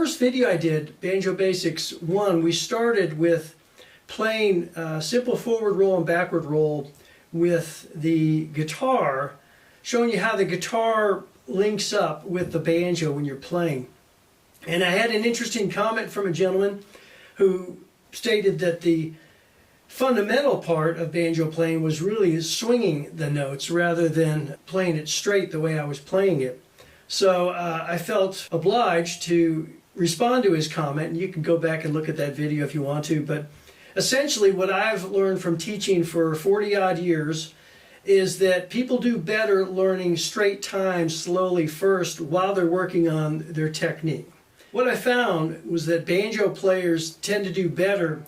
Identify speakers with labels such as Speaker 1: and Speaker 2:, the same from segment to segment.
Speaker 1: first video I did, Banjo Basics 1, we started with playing simple forward roll and backward roll with the guitar, showing you how the guitar links up with the banjo when you're playing. And I had an interesting comment from a gentleman who stated that the fundamental part of banjo playing was really swinging the notes rather than playing it straight the way I was playing it. So I felt obliged to respond to his comment, and you can go back and look at that video if you want to. But essentially what I've learned from teaching for 40-odd years is that people do better learning straight time slowly first while they're working on their technique. What I found was that banjo players tend to do better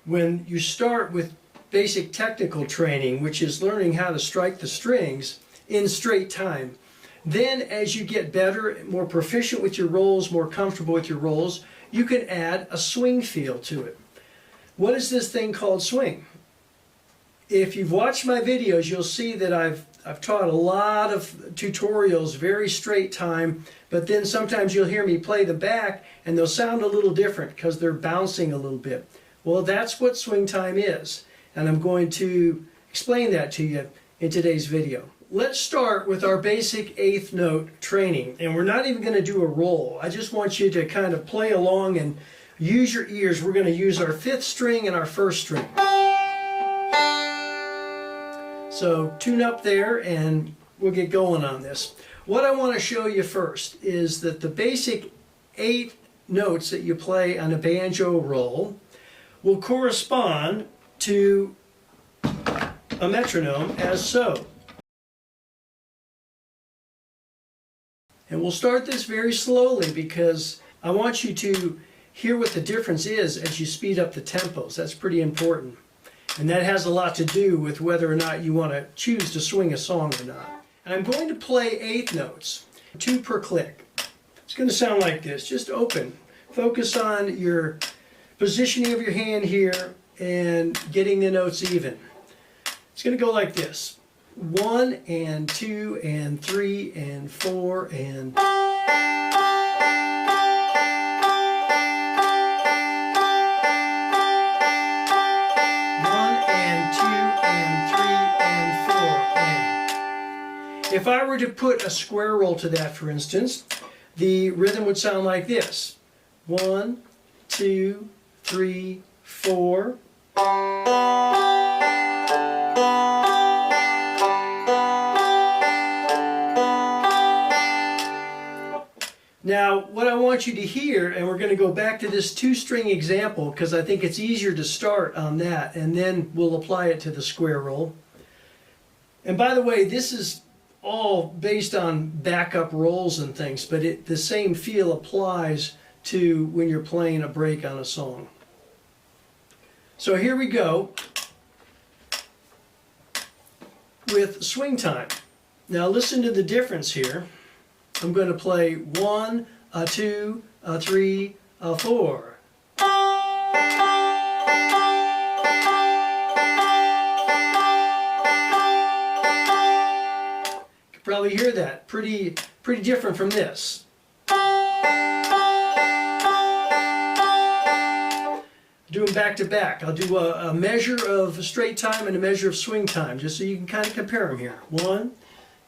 Speaker 1: when you start with basic technical training, which is learning how to strike the strings in straight time. Then as you get better, more proficient with your rolls, more comfortable with your rolls, you can add a swing feel to it. What is this thing called swing? If you've watched my videos, you'll see that I've taught a lot of tutorials, very straight time, but then sometimes you'll hear me play the back and they'll sound a little different because they're bouncing a little bit. Well, that's what swing time is, and I'm going to explain that to you in today's video. Let's start with our basic eighth note training, and we're not even going to do a roll. I just want you to kind of play along and use your ears. We're going to use our fifth string and our first string. So tune up there and we'll get going on this. What I want to show you first is that the basic 8 notes that you play on a banjo roll will correspond to a metronome as so. And we'll start this very slowly because I want you to hear what the difference is as you speed up the tempos. That's pretty important. And that has a lot to do with whether or not you want to choose to swing a song or not. And I'm going to play 8 notes, 2 per click. It's going to sound like this. Just open. Focus on your positioning of your hand here and getting the notes even. It's going to go like this. 1 and 2 and 3 and 4 and... If I were to put a square roll to that, for instance, the rhythm would sound like this. 1, 2, 3, 4. Now, what I want you to hear, and we're going to go back to this 2-string example because I think it's easier to start on that, and then we'll apply it to the square roll. And by the way, this is all based on backup rolls and things, but the same feel applies to when you're playing a break on a song. So here we go with swing time. Now listen to the difference here. I'm going to play 1, 2, 3, 4. Probably hear that. Pretty different from this. Do them back to back. I'll do a measure of straight time and a measure of swing time, just so you can kind of compare them here. 1,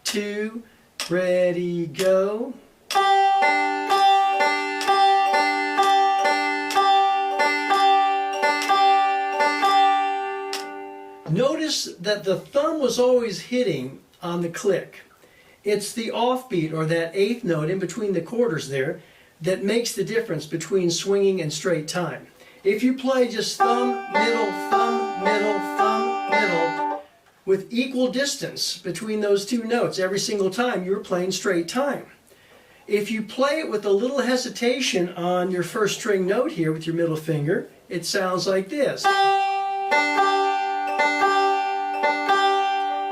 Speaker 1: 2, ready, go. Notice that the thumb was always hitting on the click. It's the offbeat, or that 8th note in between the quarters there, that makes the difference between swinging and straight time. If you play just thumb, middle, with equal distance between those 2 notes every single time, you're playing straight time. If you play it with a little hesitation on your first string note here with your middle finger, it sounds like this.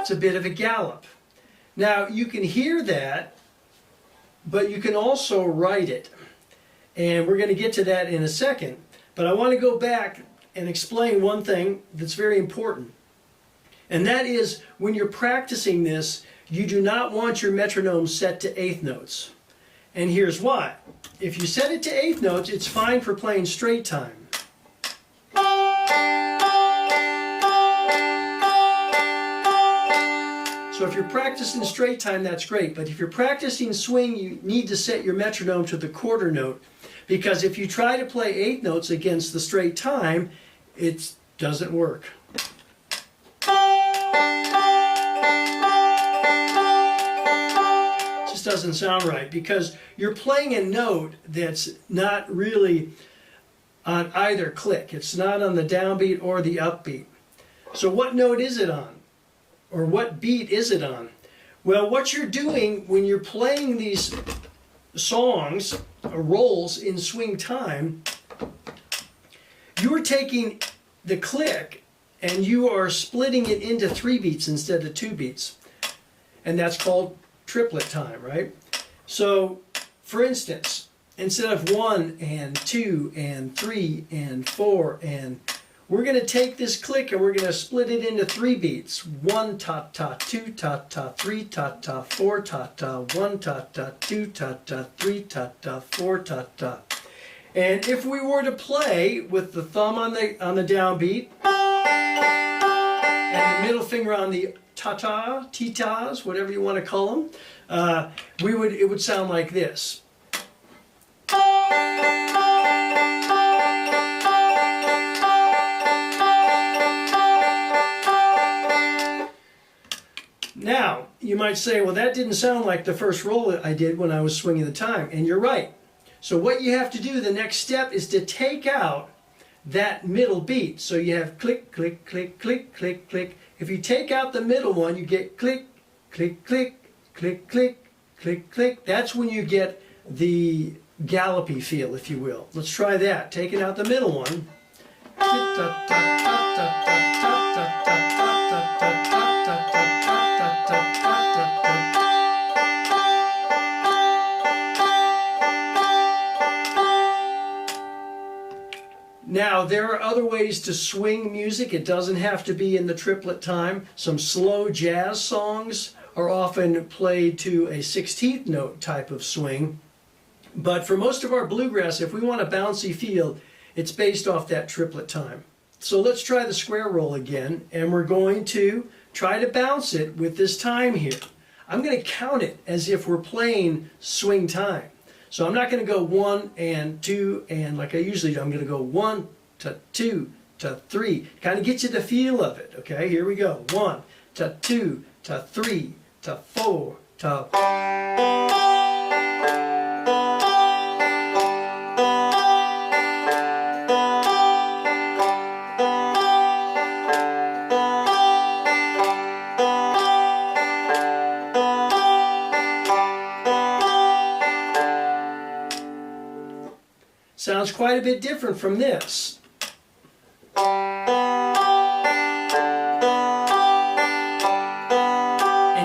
Speaker 1: It's a bit of a gallop. Now, you can hear that, but you can also write it. And we're going to get to that in a second. But I want to go back and explain one thing that's very important. And that is, when you're practicing this, you do not want your metronome set to 8th notes. And here's why. If you set it to eighth notes, it's fine for playing straight time. So if you're practicing straight time, that's great. But if you're practicing swing, you need to set your metronome to the quarter note. Because if you try to play eighth notes against the straight time, it doesn't work. It just doesn't sound right because you're playing a note that's not really on either click. It's not on the downbeat or the upbeat. So what note is it on? Or what beat is it on? Well, what you're doing when you're playing these songs, rolls in swing time, you are taking the click and you are splitting it into 3 beats instead of 2 beats. And that's called triplet time, right? So, for instance, instead of 1 and 2 and 3 and 4 and we're going to take this click and we're going to split it into 3 beats. 1 ta ta, 2 ta ta, 3 ta ta, 4 ta ta, 1 ta ta, 2 ta ta, 3 ta ta, 4 ta ta. And if we were to play with the thumb on the downbeat and the middle finger on the ta-ta, titas, whatever you want to call them, it would sound like this. Now, you might say, well, that didn't sound like the first roll that I did when I was swinging the time. And you're right. So what you have to do, the next step, is to take out that middle beat. So you have click, click, click, click, click, click. If you take out the middle one, you get click, click, click, click, click, click, click. That's when you get the gallopy feel, if you will. Let's try that. Taking out the middle one. Now, there are other ways to swing music. It doesn't have to be in the triplet time. Some slow jazz songs are often played to a 16th note type of swing. But for most of our bluegrass, if we want a bouncy feel, it's based off that triplet time. So let's try the square roll again, and we're going to try to bounce it with this time here. I'm going to count it as if we're playing swing time. So I'm not going to go 1 and 2 and like I usually do. I'm going to go 1 to 2 to 3. Kind of get you the feel of it. Okay, here we go. 1 to 2 to 3 to 4 to... Sounds quite a bit different from this. And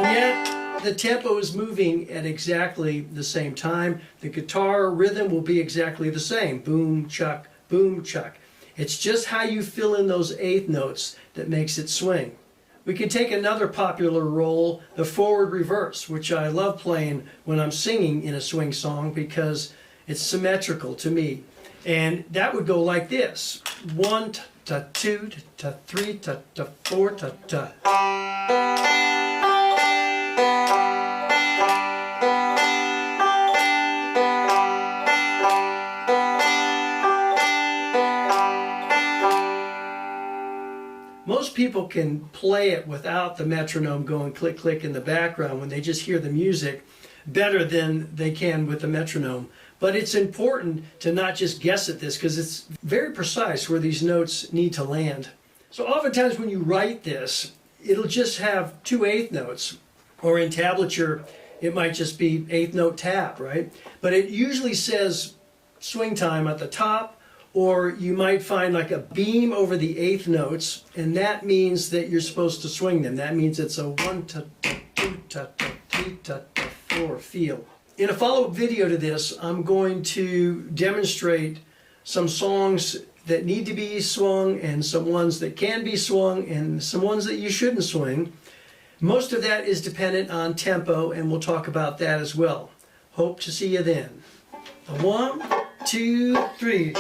Speaker 1: yet the tempo is moving at exactly the same time. The guitar rhythm will be exactly the same. Boom, chuck, boom, chuck. It's just how you fill in those eighth notes that makes it swing. We can take another popular roll, the forward reverse, which I love playing when I'm singing in a swing song because it's symmetrical to me. And that would go like this. 1 to 2 to 3 to 4 to. Most people can play it without the metronome going click click in the background when they just hear the music better than they can with the metronome. But it's important to not just guess at this because it's very precise where these notes need to land. So oftentimes when you write this, it'll just have 2 eighth notes, or in tablature it might just be eighth note tap, right? But it usually says swing time at the top, or you might find like a beam over the eighth notes, and that means that you're supposed to swing them. That means it's a 1 to 2 to 3 to 4 feel. In a follow-up video to this, I'm going to demonstrate some songs that need to be swung and some ones that can be swung and some ones that you shouldn't swing. Most of that is dependent on tempo, and we'll talk about that as well. Hope to see you then. 1, 2, 3.